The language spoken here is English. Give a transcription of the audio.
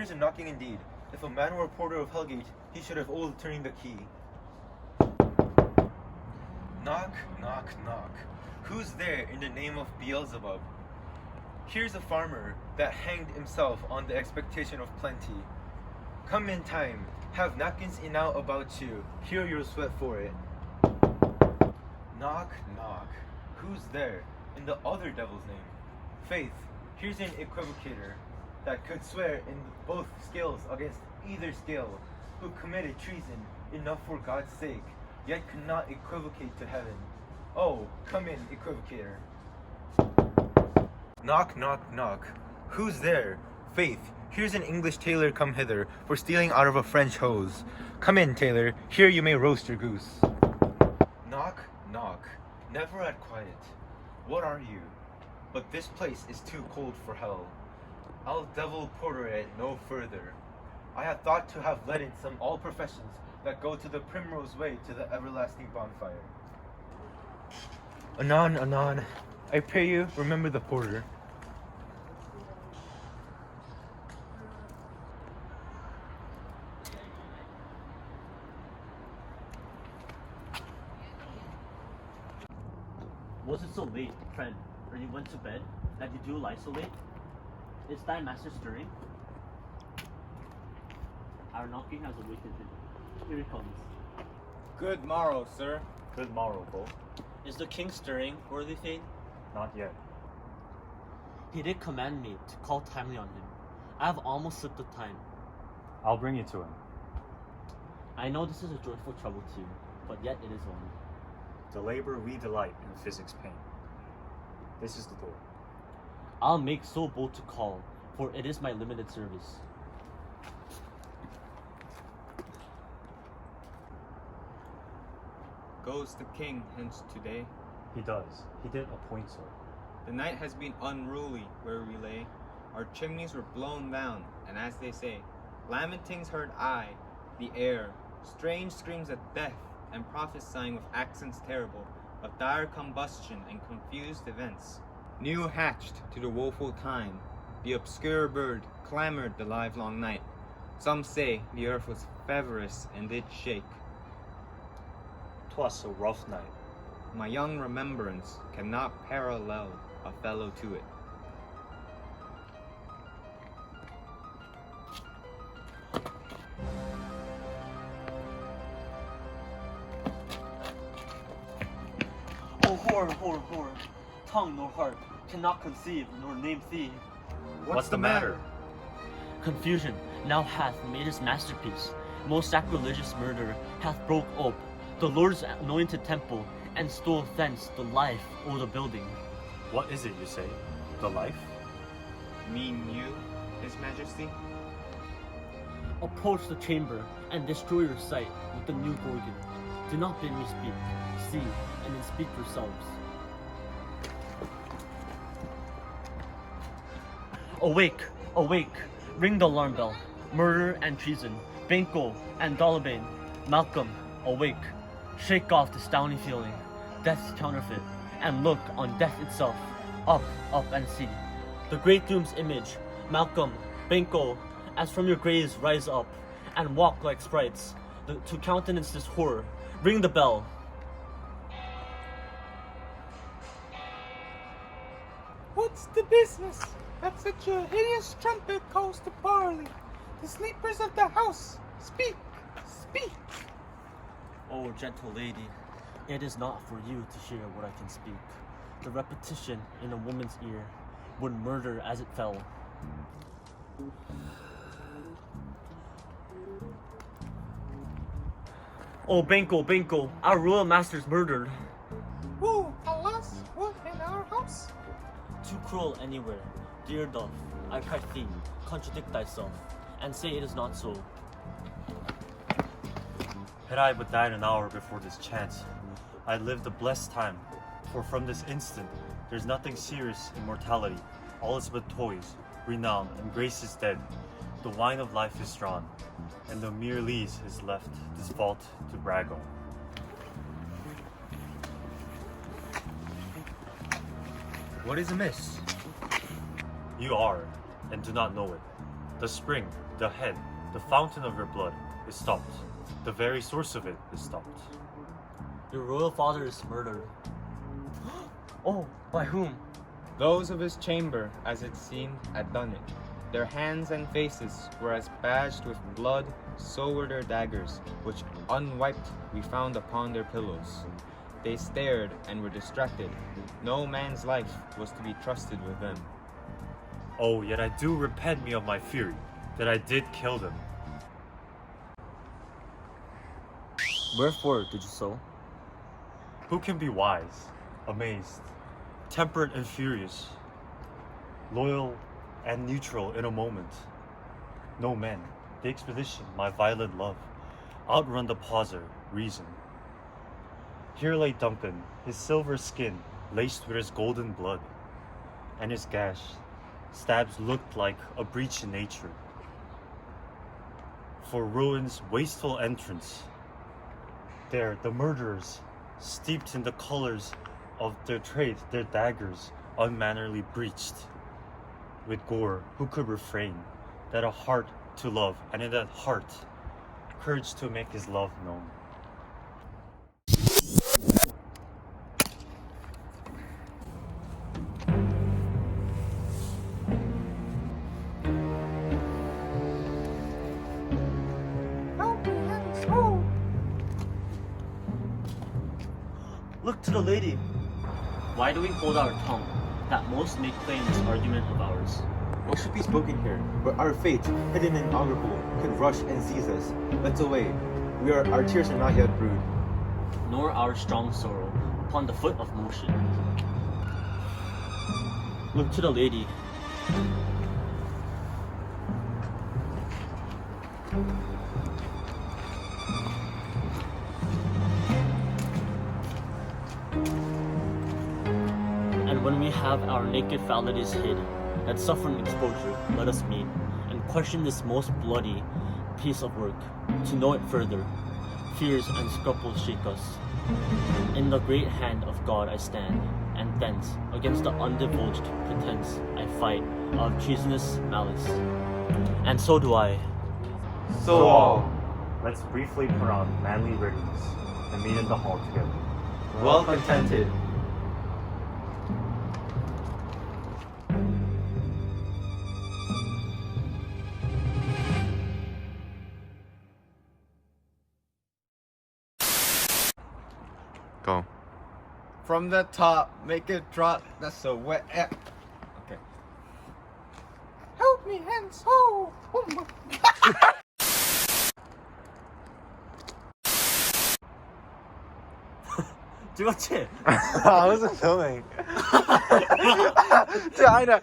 here's a knocking indeed. If a man were a porter of Hellgate, he should have old turning the key. Knock, knock, knock. Who's there in the name of Beelzebub? Here's a farmer that hanged himself on the expectation of plenty. Come in time, have napkins enow about you, here you'll sweat for it. Knock, knock. Who's there in the other devil's name? Faith, here's an equivocator that could swear in both scales against either scale, who committed treason enough for God's sake, yet could not equivocate to heaven. Oh, come in, equivocator. Knock, knock, knock. Who's there? Faith, here's an English tailor come hither for stealing out of a French hose. Come in, tailor, here you may roast your goose. Knock, knock. Never at quiet. What are you? But this place is too cold for hell. I'll devil porter it no further. I had thought to have let in some all professions that go to the primrose way to the everlasting bonfire. Anon, anon. I pray you, remember the porter. Was it so late, friend, when you went to bed, that you do lie so late? Is thy master stirring? Our knocking has awakened him. Here he comes. Good morrow, sir. Good morrow, Bo. Is the king stirring, worthy Thane? Not yet. He did command me to call timely on him. I have almost slipped the time. I'll bring you to him. I know this is a joyful trouble to you, but yet it is one. The labor we delight in physics pain. This is the door. I'll make so bold to call, for it is my limited service. Goes the king hence today. He does. He did appoint so. The night has been unruly where we lay. Our chimneys were blown down, and as they say, lamentings heard I, the air, strange screams of death, and prophesying with accents terrible, of dire combustion and confused events. New hatched to the woeful time, the obscure bird clamored the livelong night. Some say the earth was feverous and did shake. 'Twas a rough night. My young remembrance cannot parallel a fellow to it. Oh, horror, horror, horror. Tongue nor heart cannot conceive nor name thee. What's the matter? Confusion now hath made his masterpiece. Most sacrilegious murder hath broke up the Lord's anointed temple and stole thence the life o' the building. What is it you say? The life? Mean you, His Majesty? Approach the chamber and destroy your sight with the new Gorgon. Do not bid me speak. See, and then speak yourselves. Awake, awake, ring the alarm bell. Murder and treason, Banco and Dollabane. Malcolm, awake. Shake off this downy feeling, death's counterfeit, and look on death itself. Up, up and see. The great doom's image, Malcolm, Banco, as from your graves rise up, and walk like sprites, to countenance this horror. Ring the bell. What's the business that such a hideous trumpet calls to parley? The sleepers of the house, speak, speak! Oh, gentle lady, it is not for you to hear what I can speak. The repetition in a woman's ear would murder as it fell. Oh, Banco, Banco, our royal master's murdered. Who, alas, what in our house? Too cruel anywhere, dear dove, I pray thee, contradict thyself, and say it is not so. Had I but died an hour before this chance, I'd lived a blessed time. For from this instant, there's nothing serious in mortality. All is but toys, renown, and grace is dead. The wine of life is drawn, and the mere lees is left this vault to brag on. What is amiss? You are, and do not know it, the spring the head, the fountain of your blood, is stopped. The very source of it is stopped. Your royal father is murdered. Oh, by whom? Those of his chamber, as it seemed, had done it. Their hands and faces were as badged with blood, so were their daggers, which unwiped we found upon their pillows. They stared and were distracted. No man's life was to be trusted with them. Oh, yet I do repent me of my fury, that I did kill them. Wherefore did you so? Who can be wise, amazed, temperate and furious, loyal and neutral in a moment? No men, the expedition, my violent love, outrun the pauser, reason. Here lay Duncan, his silver skin laced with his golden blood, and his gash, stabs looked like a breach in nature. For ruin's wasteful entrance, there the murderers, steeped in the colors of their trade, their daggers, unmannerly breached. With gore, who could refrain? That a heart to love, and in that heart, courage to make his love known. Help me, hands, ho! Look to the lady. Why do we hold our tongue? That most may claim this argument of ours. What should be spoken here? But our fate, hidden and inaugural, could rush and seize us. Let's away. Our tears are not yet brewed. Nor our strong sorrow upon the foot of motion. Look to the lady. And when we have our naked fallities hid, that suffering exposure let us meet, and question this most bloody piece of work. To know it further, fears and scruples shake us. In the great hand of God I stand, and thence against the undivulged pretense I fight of treasonous malice. And so do I. So all, Let's briefly put on manly readiness and meet in the hall together. well contented. Go. From the top, make it drop. That's so wet. Okay. Help me, hands, ho! Oh my 찍었지? I wasn't filming. Dude, I know.